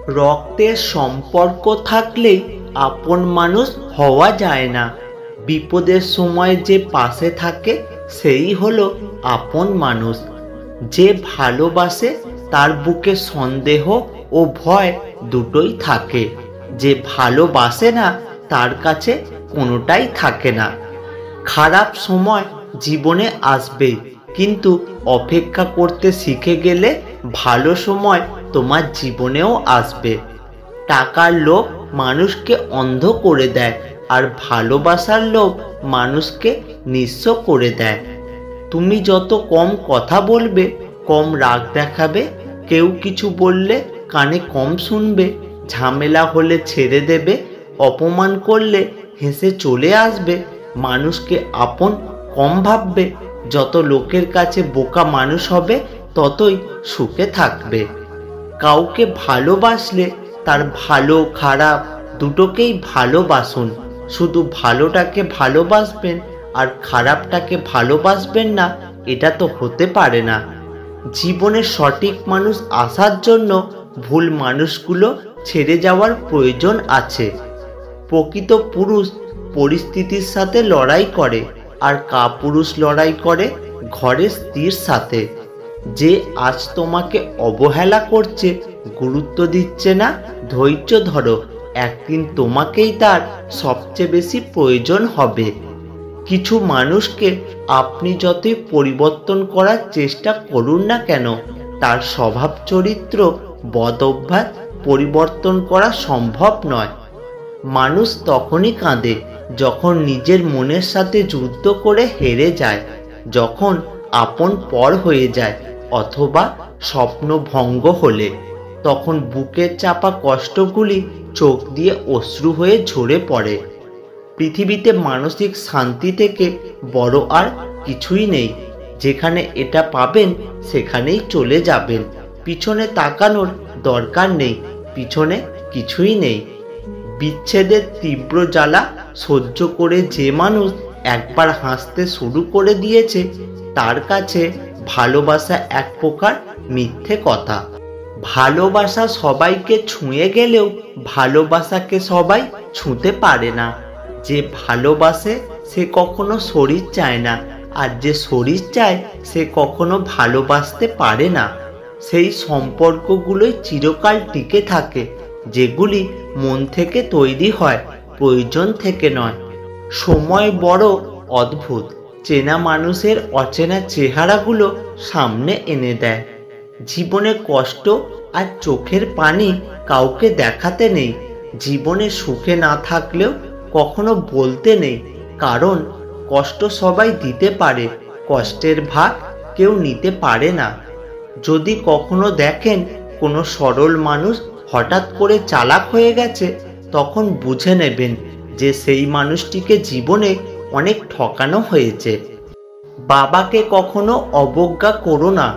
রক্তের সম্পর্ক থাকলেই আপন মানুষ হওয়া যায় না। বিপদের সময় যে পাশে থাকে সেই হলো আপন মানুষ। যে ভালোবাসে তার বুকে সন্দেহ ও ভয় দুটোই থাকে। যে ভালোবাসে না তার কাছে কোনোটাই থাকে না। খারাপ সময় জীবনে আসবেই, কিন্তু অপেক্ষা করতে শিখে গেলে ভালো সময় তোমার জীবনেও আসবে। টাকার লোভ মানুষকে অন্ধ করে দেয়, আর ভালোবাসার লোভ মানুষকে নিঃস্ব করে দেয়। তুমি যত কম কথা বলবে, কম রাগ দেখাবে, কেউ কিছু বললে কানে কম শুনবে, ঝামেলা হলে ছেড়ে দেবে, অপমান করলে হেসে চলে আসবে, মানুষকে আপন কম ভাববে, যত লোকের কাছে বোকা মানুষ হবে ততই সুখে থাকবে। কাউকে ভালোবাসলে তার ভালো খারাপ দুটোকেই ভালোবাসুন। শুধু ভালোটাকে ভালোবাসবেন আর খারাপটাকে ভালোবাসবেন না, এটা তো হতে পারে না। জীবনে সঠিক মানুষ আসার জন্য ভুল মানুষগুলো ছেড়ে যাওয়ার প্রয়োজন আছে। প্রকৃত পুরুষ পরিস্থিতির সাথে লড়াই করে, আর কাপুরুষ লড়াই করে ঘরের স্ত্রীর সাথে। যে আজ তোমাকে অবহেলা করছে, গুরুত্ব দিচ্ছে না, ধৈর্য ধরো, একদিন তোমাকেই তার সবচেয়ে বেশি প্রয়োজন হবে। কিছু মানুষকে আপনি যতই পরিবর্তন করার চেষ্টা করুন না কেন, তার স্বভাব চরিত্র বদ অভ্যাস পরিবর্তন করা সম্ভব নয়। মানুষ তখনই কাঁদে যখন নিজের মনের সাথে যুদ্ধ করে হেরে যায়, যখন আপন পর হয়ে যায়, অথবা স্বপ্ন ভঙ্গ হলে। তখন বুকের চাপা কষ্টগুলি চোখ দিয়ে অশ্রু হয়ে ঝরে পড়ে। পৃথিবীতে মানসিক শান্তি থেকে বড় আর কিছুই নেই। যেখানে এটা পাবেন সেখানেই চলে যাবেন। পিছনে তাকানোর দরকার নেই, পিছনে কিছুই নেই। বিচ্ছেদের তীব্র জ্বালা সহ্য করে যে মানুষ একবার হাসতে শুরু করে দিয়েছে, তার কাছে ভালোবাসা এক প্রকার মিথ্যে কথা। ভালোবাসা সবাইকে ছুঁয়ে গেলেও ভালোবাসাকে সবাই ছুঁতে পারে না। যে ভালোবাসে সে কখনো শরীর চায় না, আর যে শরীর চায় সে কখনো ভালোবাসতে পারে না। সেই সম্পর্কগুলোই চিরকাল টিকে থাকে, যেগুলি মন থেকে তৈরি হয়, প্রয়োজন থেকে নয়। সময় বড় অদ্ভুত, চেনা মানুষের অচেনা চেহারাগুলো সামনে এনে দেয়। জীবনে কষ্ট আর চোখের পানি কাউকে দেখাতে নেই। জীবনে সুখে না থাকলেও কখনো বলতে নেই, কারণ কষ্ট সবাই দিতে পারে, কষ্টের ভাগ কেউ নিতে পারে না। যদি কখনো দেখেন কোনো সরল মানুষ হঠাৎ করে চালাক হয়ে গেছে, তখন বুঝে নেবেন যে সেই মানুষটিকে জীবনে অনেক ঠকানো হয়েছে। বাবাকে কখনো অবজ্ঞা করো না।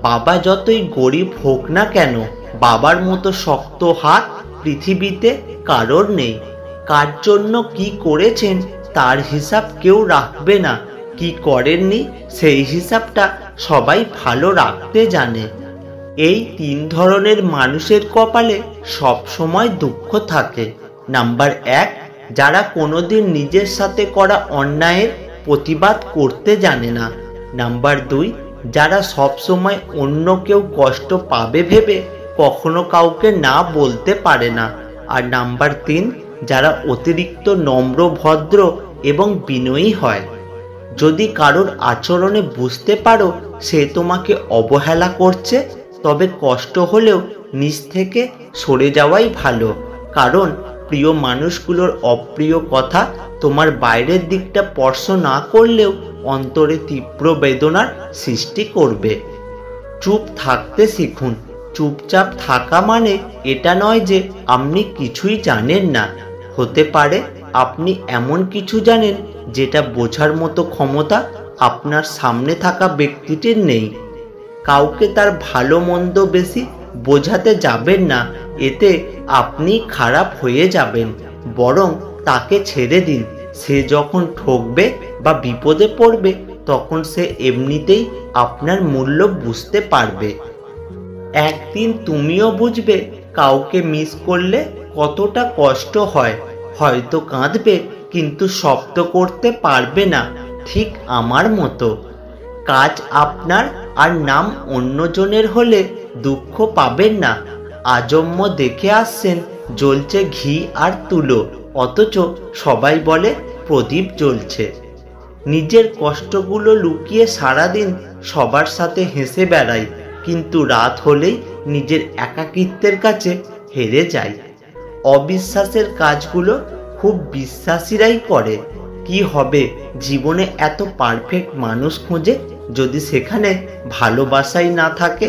বাবা যতই গরিব হোক না কেন, বাবার মতো শক্ত হাত পৃথিবীতে কারোর নেই। কার জন্য কি করেছেন তার হিসাব কেউ রাখবে না, কি করেননি সেই হিসাবটা সবাই ভালো রাখতে জানে। এই 3 ধরনের মানুষের কপালে সব সময় দুঃখ থাকে। নাম্বার 1, যারা কোনোদিন নিজের সাথে করা অন্যায়ের প্রতিবাদ করতে জানে না। নাম্বার 2, যারা সব সময় অন্য কেউ কষ্ট পাবে ভেবে কখনো কাউকে না বলতে পারে না। আর নাম্বার 3, যারা অতিরিক্ত নম্র, ভদ্র এবং বিনয়ী হয়। যদি কারোর আচরণে বুঝতে পারো সে তোমাকে অবহেলা করছে, তবে কষ্ট হলেও নিজ থেকে সরে যাওয়াই ভালো। কারণ প্রিয় মানুষগুলোর অপ্রিয় কথা তোমার বাইরের দিকটা স্পর্শ না করলেও অন্তরে তীব্র বেদনার সৃষ্টি করবে। চুপ থাকতে শিখুন। চুপচাপ থাকা মানে এটা নয় যে আপনি কিছুই জানেন না। হতে পারে আপনি এমন কিছু জানেন যেটা বোঝার মতো ক্ষমতা আপনার সামনে থাকা ব্যক্তিটির নেই। কাউকে তার ভালো মন্দ বেশি বোঝাতে যাবেন না, এতে আপনি খারাপ হয়ে যাবেন। বরং তাকে ছেড়ে দিন। সে যখন ঠকবে বা বিপদে পড়বে, তখন সে এমনিতেই আপনার মূল্য বুঝতে পারবে। একদিন তুমিও বুঝবে কাউকে মিস করলে কতটা কষ্ট হয়। হয়তো কাঁদবে, কিন্তু শব্দ করতে পারবে না, ঠিক আমার মতো। কাজ আপনার আর নাম অন্যজনের হলে দুঃখ পাবেন না। আজন্ম দেখে আসছেন জ্বলছে ঘি আর তুলো, অথচ সবাই বলে প্রদীপ জ্বলছে। নিজের কষ্টগুলো লুকিয়ে সারাদিন সবার সাথে হেসে বেড়াই, কিন্তু রাত হলেই নিজের একাকিত্বের কাছে হেরে যাই। অবিশ্বাসের কাজগুলো খুব বিশ্বাসীরাই করে। কি হবে জীবনে এত পারফেক্ট মানুষ খুঁজে, যদি সেখানে ভালোবাসাই না থাকে?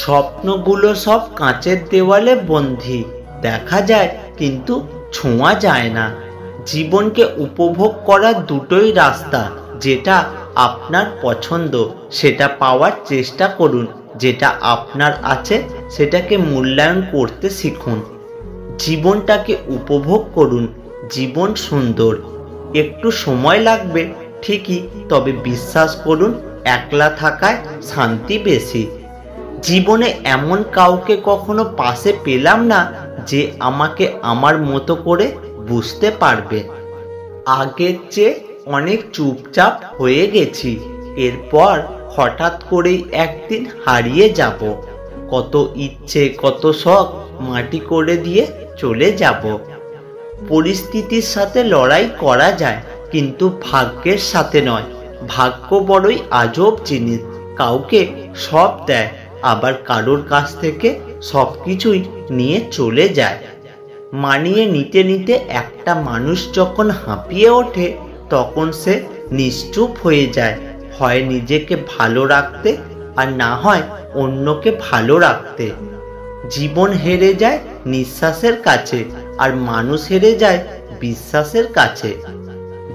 স্বপ্নগুলো সব কাঁচের দেওয়ালে বন্দী, দেখা যায় কিন্তু ছোঁয়া যায় না। জীবনকে উপভোগ করার দুটোই রাস্তা, যেটা আপনার পছন্দ সেটা পাওয়ার চেষ্টা করুন, যেটা আপনার আছে সেটাকে মূল্যায়ন করতে শিখুন। জীবনটাকে উপভোগ করুন। জীবন সুন্দর, একটু সময় লাগবে ঠিকই, তবে বিশ্বাস করুন একলা থাকায় শান্তি বেশি। জীবনে এমন কাউকে কখনো পাশে পেলাম না যে আমাকে আমার মতো করে বুঝতে পারবে। আগের চেয়ে অনেক চুপচাপ হয়ে গেছি। এরপর হঠাৎ করেই একদিন হারিয়ে যাব। কত ইচ্ছে কত শখ মাটি করে দিয়ে চলে যাব। পরিস্থিতির সাথে লড়াই করা যায়, কিন্তু ভাগ্যের সাথে নয়। ভাগ্য বড়ই আজব জিনিস, কাউকে সব দেয়, আবার কারোর কাছ থেকে সব কিছুই নিয়ে চলে যায়। মানিয়ে নিতে নিতে একটা মানুষ যখন হাঁপিয়ে ওঠে, তখন সে নিশ্চুপ হয়ে যায়, হয় নিজেকে ভালো রাখতে আর না হয় অন্যকে ভালো রাখতে। জীবন হেরে যায় নিঃশ্বাসের কাছে, আর মানুষ হেরে যায় বিশ্বাসের কাছে।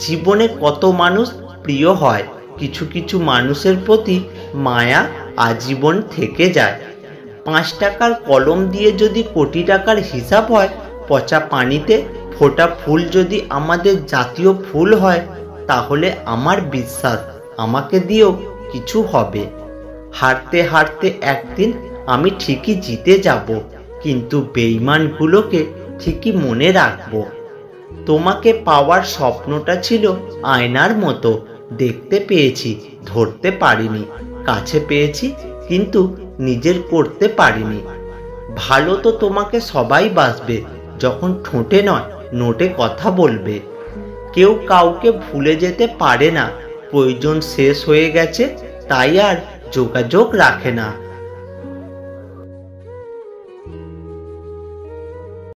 জীবনে কত মানুষ প্রিয় হয়, কিছু কিছু মানুষের প্রতি মায়া আজীবন থেকে যায়। 5 টাকার কলম দিয়ে যদি কোটি টাকার হিসাব হয়, পচা পানিতে ফোটা ফুল যদি আমাদের জাতীয় ফুল হয়, তাহলে আমার বিশ্বাস আমাকে দিয়েও কিছু হবে। হারতে হারতে একদিন আমি ঠিকই জিতে যাব, কিন্তু বেঈমানগুলোকে ঠিকই মনে রাখব। তোমাকে পাওয়ার স্বপ্নটা ছিল আয়নার মতো, দেখতে পেয়েছি ধরতে পারিনি, কাছে পেয়েছি কিন্তু নিজের করতে পারিনি। ভালো তো তোমাকে সবাই বাসবে, যখন ঠোঁটে নয় নোটে কথা বলবে। কেউ কাউকে ভুলে যেতে পারে না, প্রয়োজন শেষ হয়ে গেছে তাই আর যোগাযোগ রাখে না।